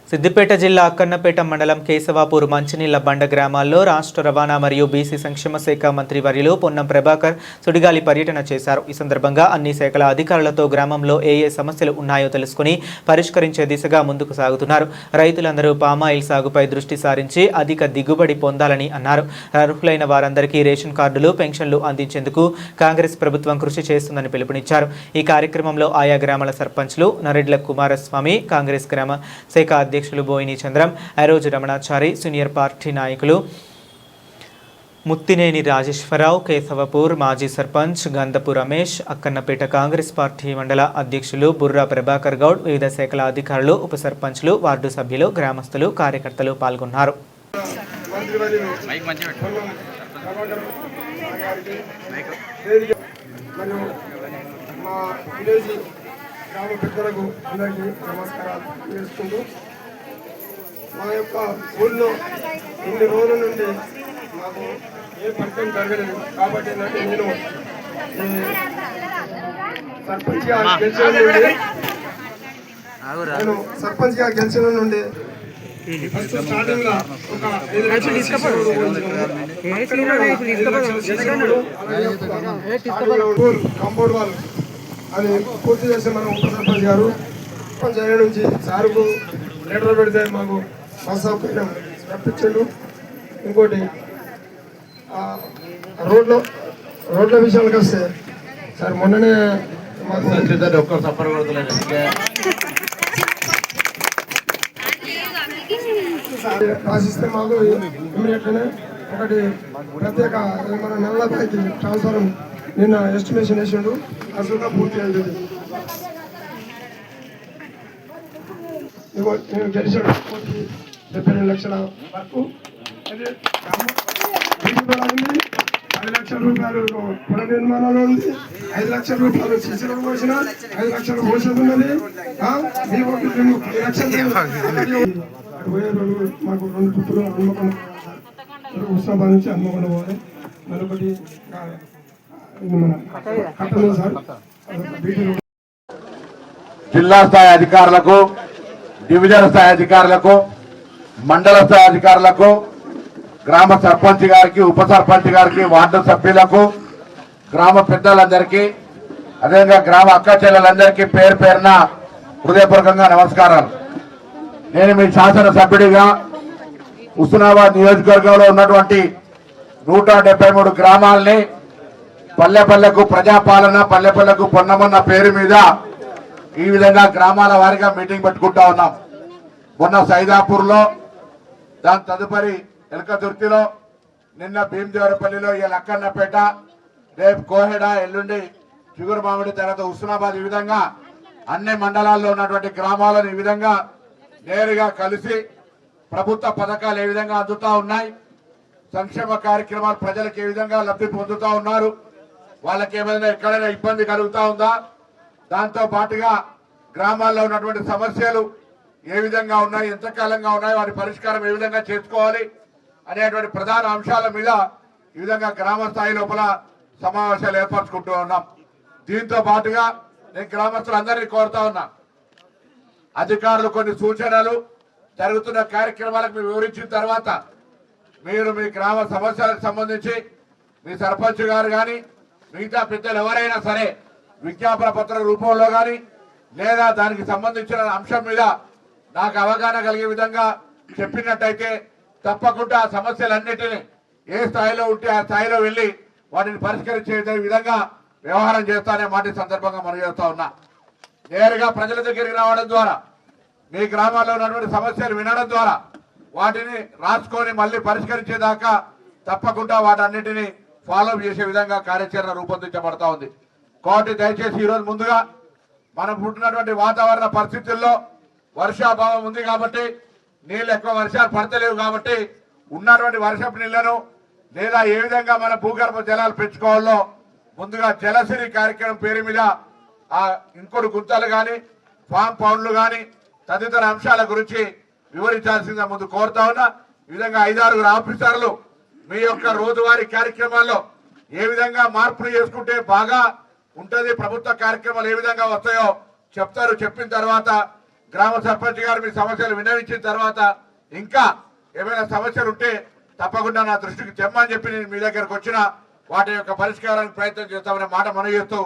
సిద్దిపేట జిల్లా అక్కన్నపేట మండలం కేశవాపూర్ మంచినీళ్ల బండ గ్రామాల్లో రాష్ట్ర రవాణా మరియు బీసీ సంక్షేమ శాఖ మంత్రి వర్యులు పొన్నం ప్రభాకర్ సుడిగాలి పర్యటన చేశారు. ఈ సందర్భంగా అన్ని శాఖల అధికారులతో గ్రామంలో ఏ సమస్యలు ఉన్నాయో తెలుసుకుని పరిష్కరించే దిశగా ముందుకు సాగుతున్నారు. రైతులందరూ పామాయిల్ సాగుపై దృష్టి సారించి అధిక దిగుబడి పొందాలని అన్నారు. అర్హులైన వారందరికీ రేషన్ కార్డులు, పెన్షన్లు అందించేందుకు కాంగ్రెస్ ప్రభుత్వం కృషి చేస్తుందని పిలుపునిచ్చారు. ఈ కార్యక్రమంలో ఆయా గ్రామాల సర్పంచ్లు నరెడ్ల కుమారస్వామి, కాంగ్రెస్ గ్రామ శాఖ అధ్యక్షులు బోయిని చంద్రం, అరోజు రమణాచారి, సీనియర్ పార్టీ నాయకులు ముత్తినేని రాజేశ్వరరావు, కేశవపూర్ మాజీ సర్పంచ్ గంధపు రమేష్, అక్కన్నపేట కాంగ్రెస్ పార్టీ మండల అధ్యక్షులు బుర్రా ప్రభాకర్ గౌడ్, వివిధ శాఖల అధికారులు, ఉప సర్పంచ్లు, వార్డు సభ్యులు, గ్రామస్తులు, కార్యకర్తలు పాల్గొన్నారు. గ్రామ పెద్దలకు అందరికీ నమస్కారాలు చేసుకుంటూ, మా యొక్క ఊళ్ళో ఇన్ని రోజుల నుండి మాకు ఏ ఫలితం జరగలేదు. కాబట్టి నేను సర్పంచ్గా గెలిచిన నుండి ఫస్ట్ స్టార్టింగ్ లో ఒక 5 లక్షలు కాంపౌండ్ వాళ్ళు అది పూర్తి చేసి మన ఉప సర్పంచ్ గారు సర్పంచ్ నుంచి సార్కు లెటర్ పెడితే మాకు బస్ సౌకర్యం రప్పించండు. ఇంకోటి రోడ్ల విషయానికి వస్తే సార్ మొన్ననే మాకు ఒక్క సఫర్ రాసిస్తే మాకు ఇమీడియట్గానే ఒకటి ప్రత్యేక మన నల్లబాయికి ట్రాన్స్ఫర్ నిన్న ఎస్టిమేషన్ వేసిండు. అసలుగా పూర్తి అయింది. నేను గెలిచాడు 72 లక్షల వరకు. అదే 10 లక్షల రూపాయలు పుర నిర్మాణంలో ఉంది. 5 లక్షల రూపాయలు శిశులకు పోసిన 5 లక్షలు పోసేది ఉన్నది. మాకు 2 పుత్రులు హన్మకొండ, ఉస్మాబాద్ నుంచి హన్మకొండ పోవాలి. మరొకటి జిల్లా స్థాయి అధికారులకు, డివిజన్ స్థాయి అధికారులకు, మండల స్థాయి అధికారులకు, గ్రామ సర్పంచ్ గారికి, ఉప సర్పంచ్ గారికి, వార్డు సభ్యులకు, గ్రామ పెద్దలందరికీ, అదేవిధంగా గ్రామ అక్క చెల్లెలందరికీ పేరు పేరున హృదయపూర్వకంగా నమస్కారాలు. నేను మీ శాసనసభ్యుడిగా హుస్నాబాద్ నియోజకవర్గంలో ఉన్నటువంటి 173 గ్రామాలని పల్లె పల్లెకు ప్రజాపాలన, పల్లె పల్లెకు పొన్నమన్న పేరు మీద ఈ విధంగా గ్రామాల వారీగా మీటింగ్ పెట్టుకుంటా ఉన్నాం. మొన్న సైదాపూర్లో, దాని తదుపరి ఎలకదుర్తిలో, నిన్న భీమదేవరపల్లిలో, ఈ అక్కన్నపేట, రేపు కోహెడ, ఎల్లుండి చిగురు మామిడి, తర్వాత హుస్నాబాద్, ఈ విధంగా అన్ని మండలాల్లో ఉన్నటువంటి గ్రామాలను ఈ విధంగా నేరుగా కలిసి ప్రభుత్వ పథకాలు ఏ విధంగా అందుతా ఉన్నాయి, సంక్షేమ కార్యక్రమాలు ప్రజలకు ఏ విధంగా లబ్ధి పొందుతా ఉన్నారు, వాళ్ళకి ఏమైనా ఎక్కడైనా ఇబ్బంది కలుగుతా ఉందా, దాంతో పాటుగా గ్రామాల్లో ఉన్నటువంటి సమస్యలు ఏ విధంగా ఉన్నాయి, ఎంతకాలంగా ఉన్నాయి, వాటి పరిష్కారం ఏ విధంగా చేసుకోవాలి అనేటువంటి ప్రధాన అంశాల మీద ఈ విధంగా గ్రామ స్థాయి లోపల సమావేశాలు ఏర్పరచుకుంటూ ఉన్నాం. దీంతో పాటుగా నేను గ్రామస్తులందరినీ కోరుతా ఉన్నా, అధికారులు కొన్ని సూచనలు, జరుగుతున్న కార్యక్రమాలకు మీరు వివరించిన తర్వాత మీరు మీ గ్రామ సమస్యలకు సంబంధించి మీ సర్పంచ్ గారు కానీ మిగతా పెద్దలు ఎవరైనా సరే విజ్ఞాపన పత్ర రూపంలో కానీ లేదా దానికి సంబంధించిన అంశం మీద నాకు అవగాహన కలిగే విధంగా చెప్పినట్టయితే తప్పకుండా ఆ సమస్యలన్నిటినీ ఏ స్థాయిలో ఉంటే ఆ స్థాయిలో వెళ్ళి వాటిని పరిష్కరించే విధంగా వ్యవహారం చేస్తానే మాట సందర్భంగా మనం చేస్తా ఉన్నా. నేరుగా ప్రజల దగ్గరికి రావడం ద్వారా, మీ గ్రామాల్లో ఉన్నటువంటి సమస్యలు వినడం ద్వారా వాటిని రాసుకొని మళ్ళీ పరిష్కరించేదాకా తప్పకుండా వాటన్నిటిని ఫాలో చేసే విధంగా కార్యాచరణ రూపొందించబడతా ఉంది. కాబట్టి దయచేసి ఈరోజు ముందుగా మనం పుట్టినటువంటి వాతావరణ పరిస్థితుల్లో వర్షాభావం ఉంది కాబట్టి, నీళ్ళు ఎక్కువ వర్షాలు పడతలేవు కాబట్టి ఉన్నటువంటి వర్షపు నీళ్లను లేదా ఏ విధంగా మన భూగర్భ జలాలు పెంచుకోవాలో ముందుగా జలసిరి కార్యక్రమం పేరు మీద ఆ ఇంకొడు గుంతలు కానీ, ఫామ్ పౌండ్లు కానీ తదితర అంశాల గురించి వివరించాల్సిందిగా ముందు కోరుతా ఉన్నా. ఈ విధంగా 5-6 ఆఫీసర్లు మీ యొక్క రోజువారీ కార్యక్రమాల్లో ఏ విధంగా మార్పులు చేసుకుంటే బాగా ఉంటది, ప్రభుత్వ కార్యక్రమాలు ఏ విధంగా వస్తాయో చెప్తారు. చెప్పిన తర్వాత గ్రామ సర్పంచ్ గారు మీ సమస్యలు విన్నవించిన తర్వాత ఇంకా ఏమైనా సమస్యలు ఉంటే తప్పకుండా నా దృష్టికి తెమ్మని చెప్పి నేను మీ దగ్గరకు వచ్చిన వాటి యొక్క పరిష్కారానికి ప్రయత్నం చేస్తామనే మాట మనవి చేస్తూ